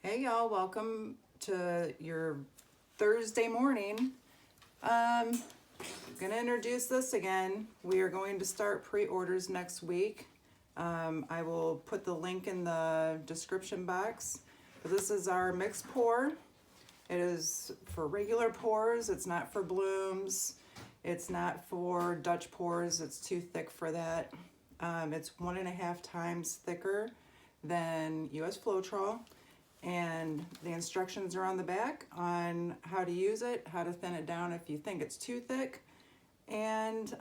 Hey y'all, welcome to your Thursday morning. I'm gonna introduce this again. We are going to start pre-orders next week. I will put the link in the description box. But this is our mixed pour. It is for regular pours, it's not for blooms, it's not for Dutch pours, it's too thick for that. It's 1.5 times thicker than US Floetrol. And the instructions are on the back on how to use it, how to thin it down if you think it's too thick. And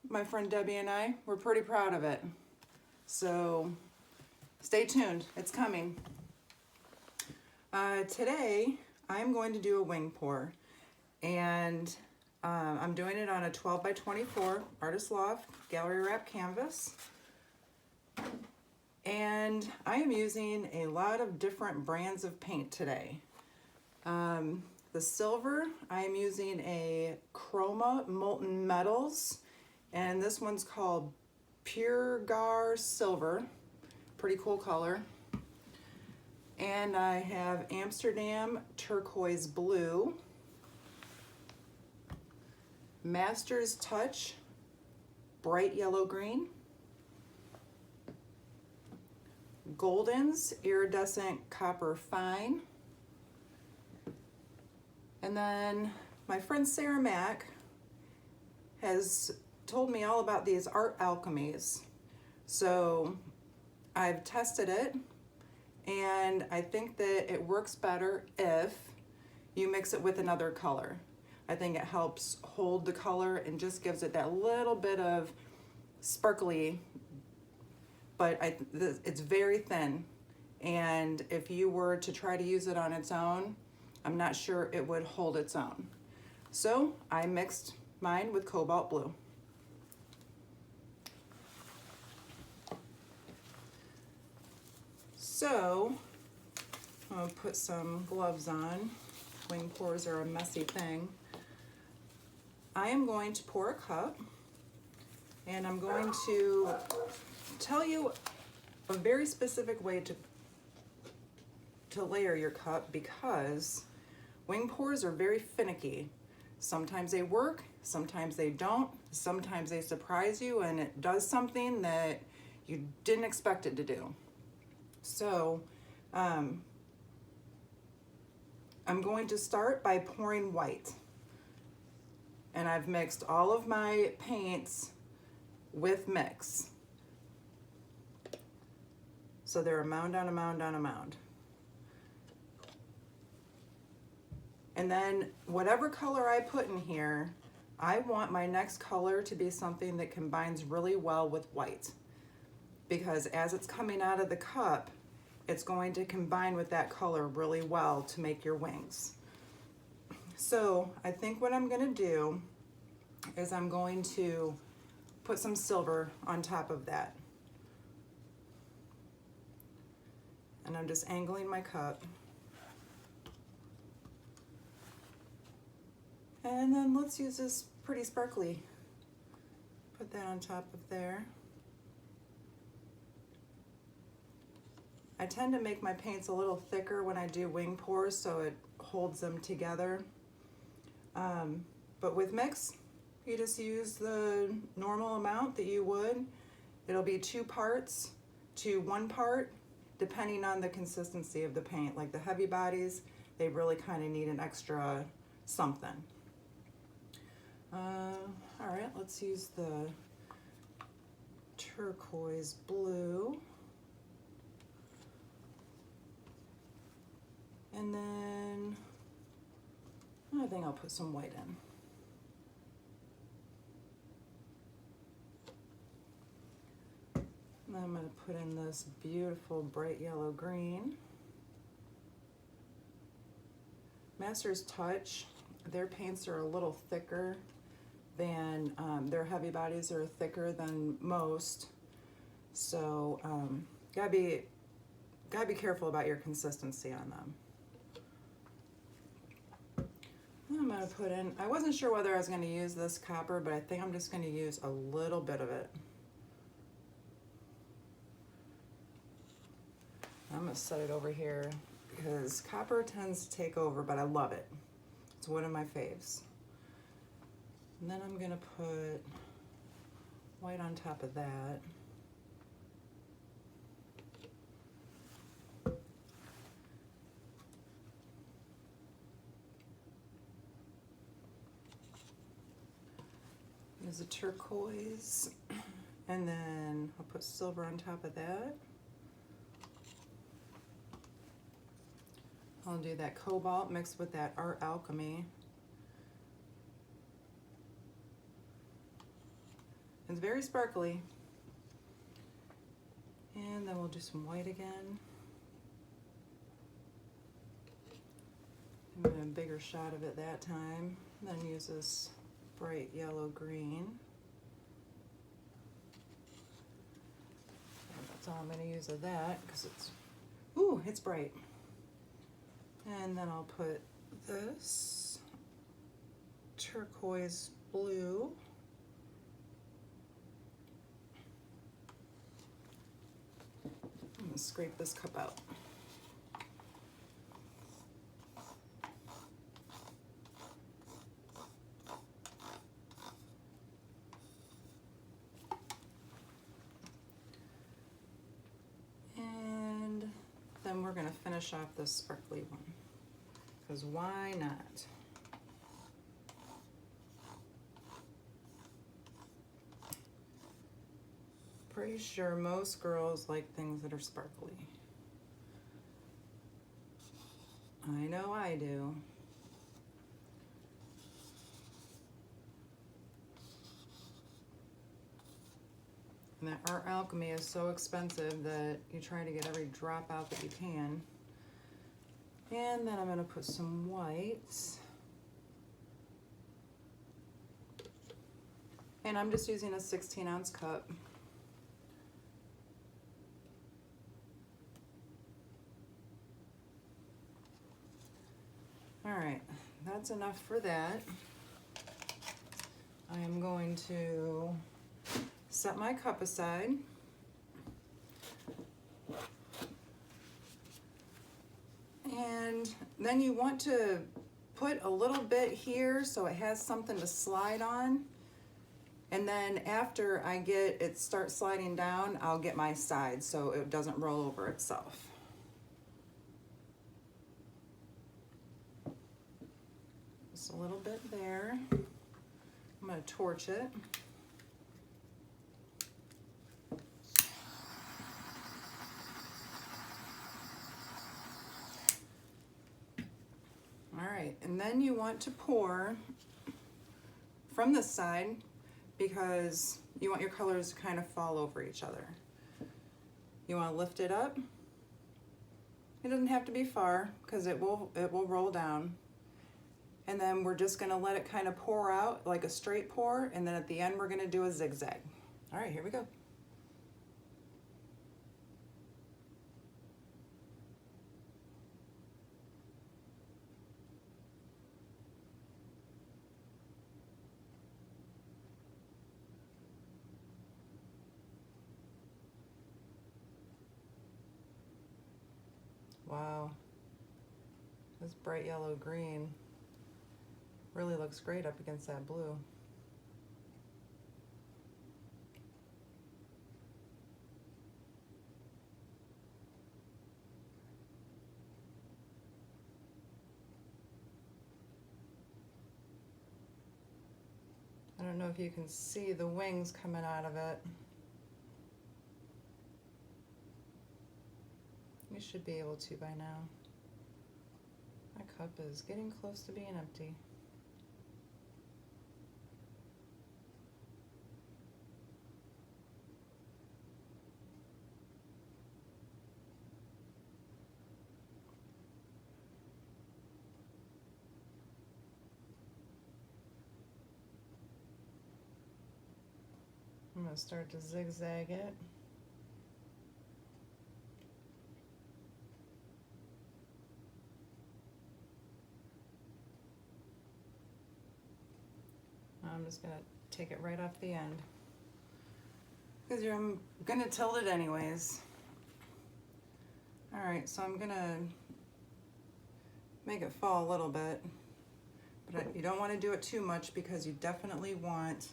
my friend Debbie and I, we're pretty proud of it. So stay tuned, it's coming. Today, I'm going to do a wing pour. And I'm doing it on a 12 by 24 Artist Loft gallery wrap canvas. And I am using a lot of different brands of paint today. The silver, I am using a Chroma Molten Metals, and this one's called Purgare Silver. Pretty cool color. And I have Amsterdam Turquoise Blue, Master's Touch Bright Yellow Green, Golden's Iridescent Copper Fine. And then my friend Sarah Mack has told me all about these art alchemies. So I've tested it and I think that it works better if you mix it with another color. I think it helps hold the color and just gives it that little bit of sparkly, but it's very thin, and if you were to try to use it on its own, I'm not sure it would hold its own. So I mixed mine with Cobalt Blue. So I'm gonna put some gloves on. Wing pours are a messy thing. I am going to pour a cup, and I'm going to tell you a very specific way to layer your cup, because wing pours are very finicky. Sometimes they work, sometimes they don't, sometimes they surprise you and it does something that you didn't expect it to do. So I'm going to start by pouring white. And I've mixed all of my paints with mix. So they're a mound on a mound on a mound. And then whatever color I put in here, I want my next color to be something that combines really well with white. Because as it's coming out of the cup, it's going to combine with that color really well to make your wings. So I think what I'm gonna do is I'm going to put some silver on top of that. And I'm just angling my cup. And then let's use this pretty sparkly. Put that on top of there. I tend to make my paints a little thicker when I do wing pours so it holds them together. But with mix, you just use the normal amount that you would. It'll be 2 parts to 1 part, depending on the consistency of the paint. Like the heavy bodies, they really kind of need an extra something. All right, let's use the turquoise blue. And then I think I'll put some white in. And then I'm going to put in this beautiful bright yellow green. Master's Touch, their paints are a little thicker than, their heavy bodies are thicker than most. So gotta be careful about your consistency on them. I'm gonna put in, I wasn't sure whether I was gonna use this copper, but I think I'm just gonna use a little bit of it. I'm gonna set it over here because copper tends to take over, but I love it. It's one of my faves. And then I'm gonna put white on top of that. There's a turquoise, and then I'll put silver on top of that. I'll do that cobalt mixed with that Alchemy. It's very sparkly. And then we'll do some white again. I'm going to a bigger shot of it that time. Then use this bright yellow green. And that's all I'm going to use of that because it's bright. And then I'll put this turquoise blue. I'm going to scrape this cup out. And then we're going to finish off this sparkly one. Because why not? Pretty sure most girls like things that are sparkly. I know I do. And that Art Alchemy is so expensive that you try to get every drop out that you can. And then I'm going to put some whites. And I'm just using a 16-ounce cup. All right, that's enough for that. I am going to set my cup aside. And then you want to put a little bit here so it has something to slide on. And then after I get it start sliding down, I'll get my side so it doesn't roll over itself. Just a little bit there. I'm going to torch it. All right, and then you want to pour from this side because you want your colors to kind of fall over each other. You want to lift it up. It doesn't have to be far because it will roll down. And then we're just going to let it kind of pour out like a straight pour, and then at the end we're going to do a zigzag. All right, here we go. Wow, this bright yellow green really looks great up against that blue. I don't know if you can see the wings coming out of it. You should be able to by now. My cup is getting close to being empty. I'm going to start to zigzag it. I'm just going to take it right off the end because I'm going to tilt it anyways. All right, so I'm gonna make it fall a little bit, but you don't want to do it too much because you definitely want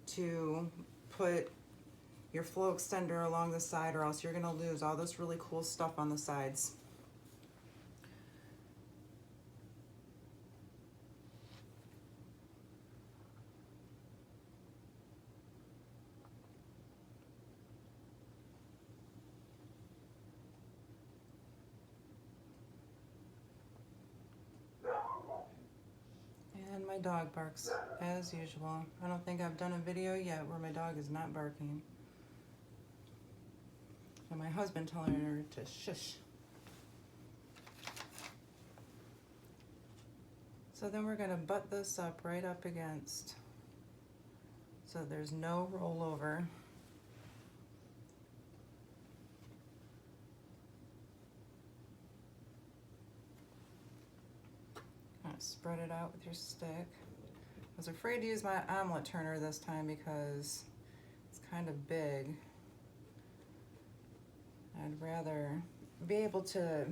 to put your flow extender along the side, or else you're gonna lose all this really cool stuff on the sides. And my dog barks as usual. I don't think I've done a video yet where my dog is not barking. And my husband telling her to shush. So then we're gonna butt this up right up against, so there's no rollover. Kind of spread it out with your stick. I was afraid to use my omelet turner this time because it's kind of big. I'd rather be able to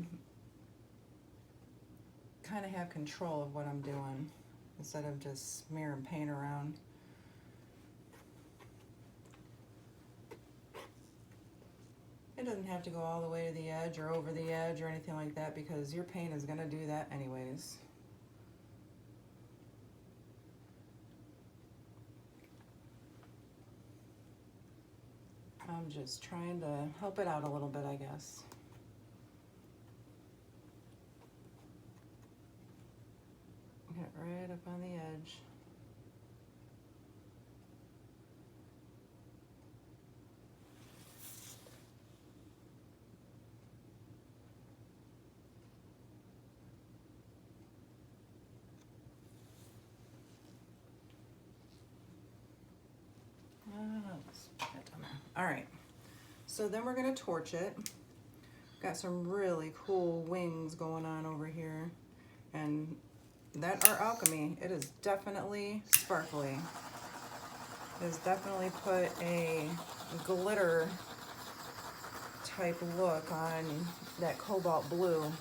kind of have control of what I'm doing instead of just smearing paint around. It doesn't have to go all the way to the edge or over the edge or anything like that, because your paint is going to do that anyways. I'm just trying to help it out a little bit, I guess. Get it right up on the edge. All right, so then we're gonna torch it. Got some really cool wings going on over here, and that are Alchemy. It is definitely sparkly. It has definitely put a glitter type look on that cobalt blue.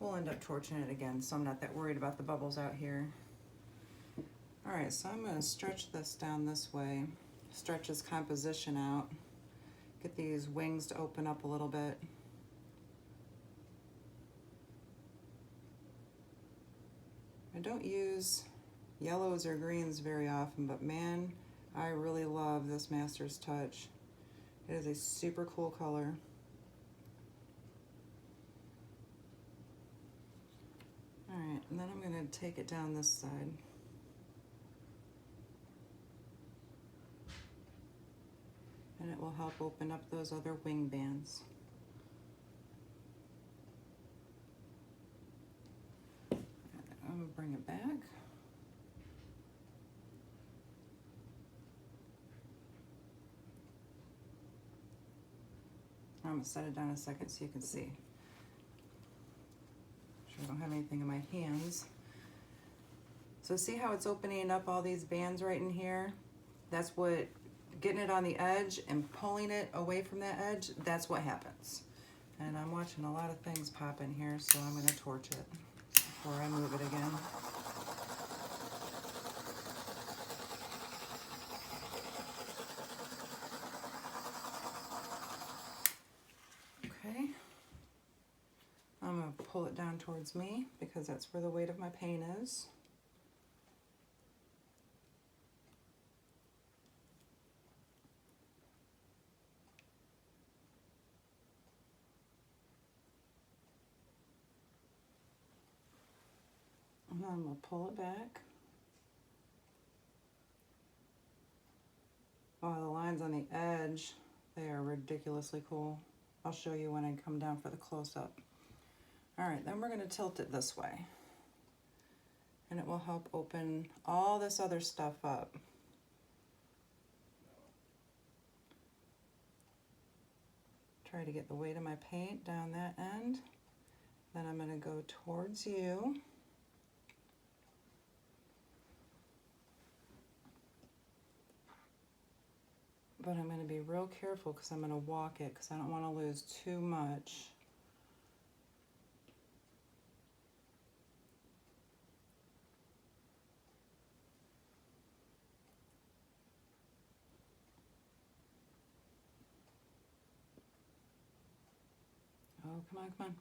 We'll end up torching it again, so I'm not that worried about the bubbles out here. All right, so I'm going to stretch this down this way, stretch this composition out, get these wings to open up a little bit. I don't use yellows or greens very often, but man, I really love this Master's Touch. It is a super cool color. All right, and then I'm going to take it down this side. And it will help open up those other wing bands. I'm going to bring it back. I'm going to set it down a second so you can see. I don't have anything in my hands. So see how it's opening up all these bands right in here? That's what, getting it on the edge and pulling it away from that edge, that's what happens. And I'm watching a lot of things pop in here, so I'm going to torch it before I move it again. Okay. I'm going to pull it down towards me because that's where the weight of my paint is. And I'm going to pull it back. Oh, the lines on the edge, they are ridiculously cool. I'll show you when I come down for the close-up. All right, then we're going to tilt it this way. And it will help open all this other stuff up. Try to get the weight of my paint down that end. Then I'm going to go towards you. But I'm going to be real careful because I'm going to walk it because I don't want to lose too much. Oh, come on, come on.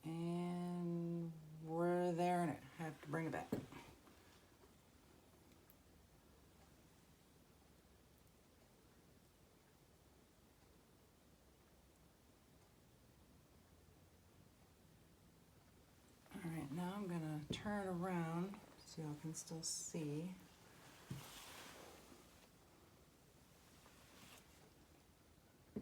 And we're there, and I have to bring it back. All right, now I'm gonna turn around so y'all can still see. So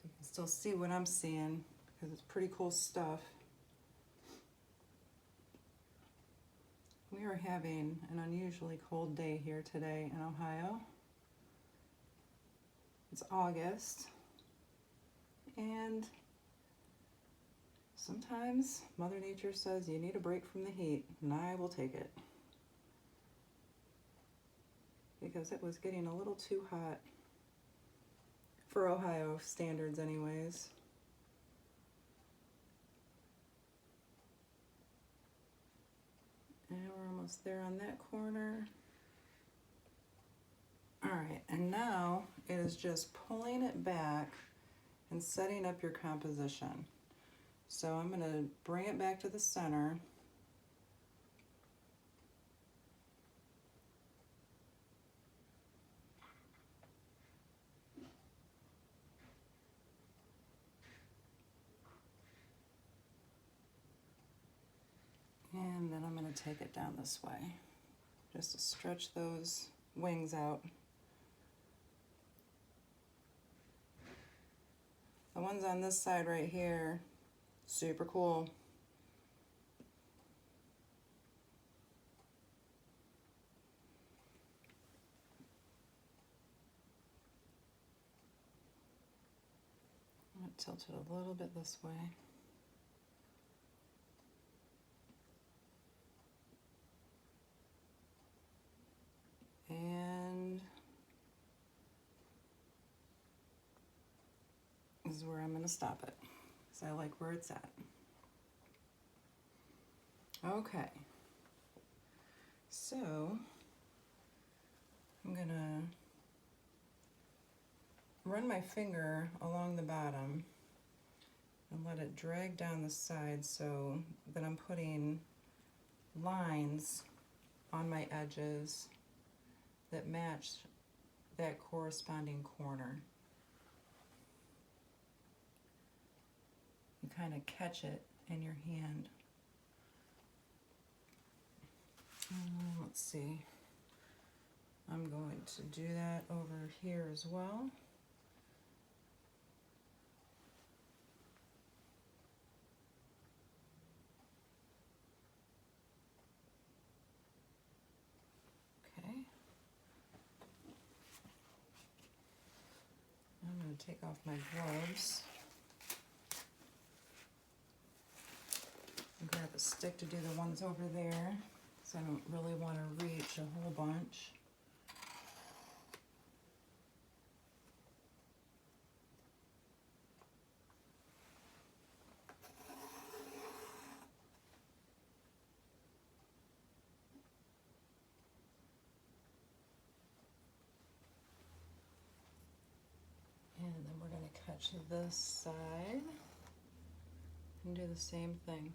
you can still see what I'm seeing because it's pretty cool stuff. We are having an unusually cold day here today in Ohio. It's August, and sometimes Mother Nature says you need a break from the heat, and I will take it. Because it was getting a little too hot for Ohio standards anyways. And we're almost there on that corner. All right, and now it is just pulling it back and setting up your composition. So I'm going to bring it back to the center. And then I'm going to take it down this way, just to stretch those wings out. The ones on this side right here, super cool. I'm going to tilt it a little bit this way. And this is where I'm going to stop it, because I like where it's at. Okay, so I'm going to run my finger along the bottom and let it drag down the side so that I'm putting lines on my edges that match that corresponding corner. You kind of catch it in your hand. Let's see. I'm going to do that over here as well. Okay. I'm going to take off my gloves and grab a stick to do the ones over there, because I don't really want to reach a whole bunch. And then we're going to catch this side and do the same thing.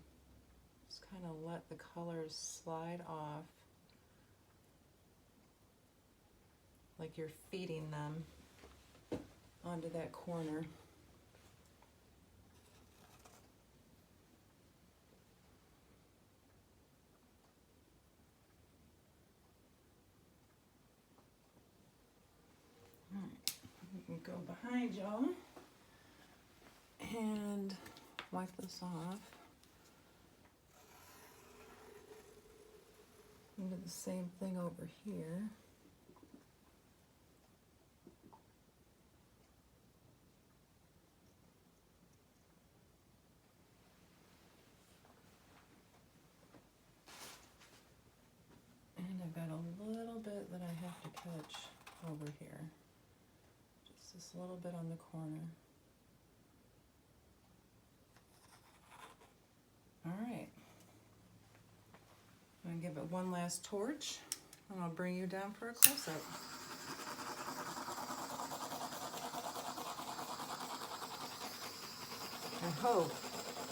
Just kind of let the colors slide off like you're feeding them onto that corner. All right, we can go behind y'all and wipe this off. And do the same thing over here. touch over here. Just this little bit on the corner. All right. I'm gonna give it one last torch, and I'll bring you down for a close-up. I hope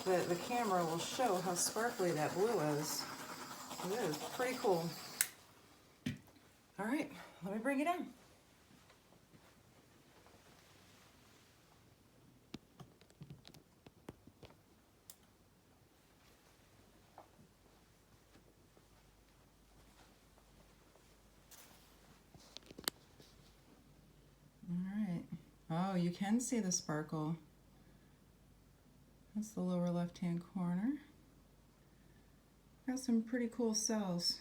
that the camera will show how sparkly that blue is. It is pretty cool. All right, let me bring it down. All right. Oh, you can see the sparkle. That's the lower left-hand corner. Got some pretty cool cells.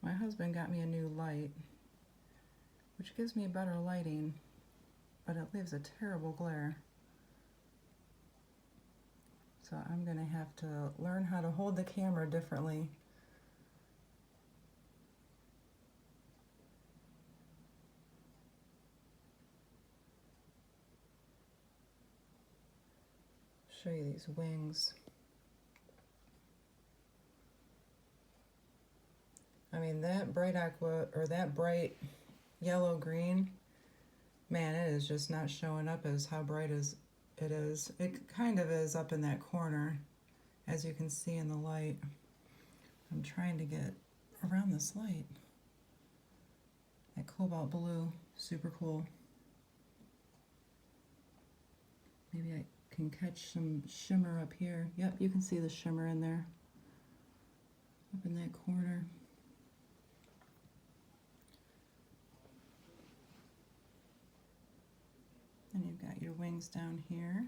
My husband got me a new light, which gives me better lighting, but it leaves a terrible glare. So I'm gonna have to learn how to hold the camera differently. Show you these wings. I mean, that bright aqua, or that bright yellow green, man, it is just not showing up as how bright as it is. It kind of is up in that corner, as you can see in the light. I'm trying to get around this light. That cobalt blue, super cool. Maybe I can catch some shimmer up here. Yep, you can see the shimmer in there, up in that corner. And you've got your wings down here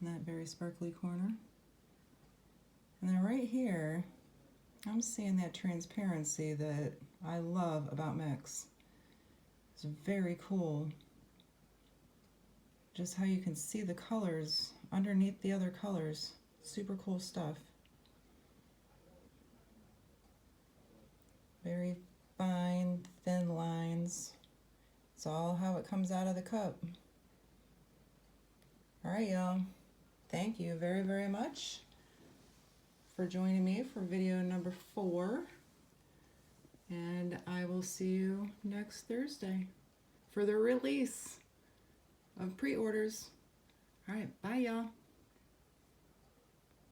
in that very sparkly corner. And then right here, I'm seeing that transparency that I love about mix. It's very cool. Just how you can see the colors underneath the other colors. Super cool stuff. Very fine, thin lines. It's all how it comes out of the cup. All right, y'all. Thank you very, very much for joining me for video number 4. And I will see you next Thursday for the release of pre-orders. All right, bye, y'all.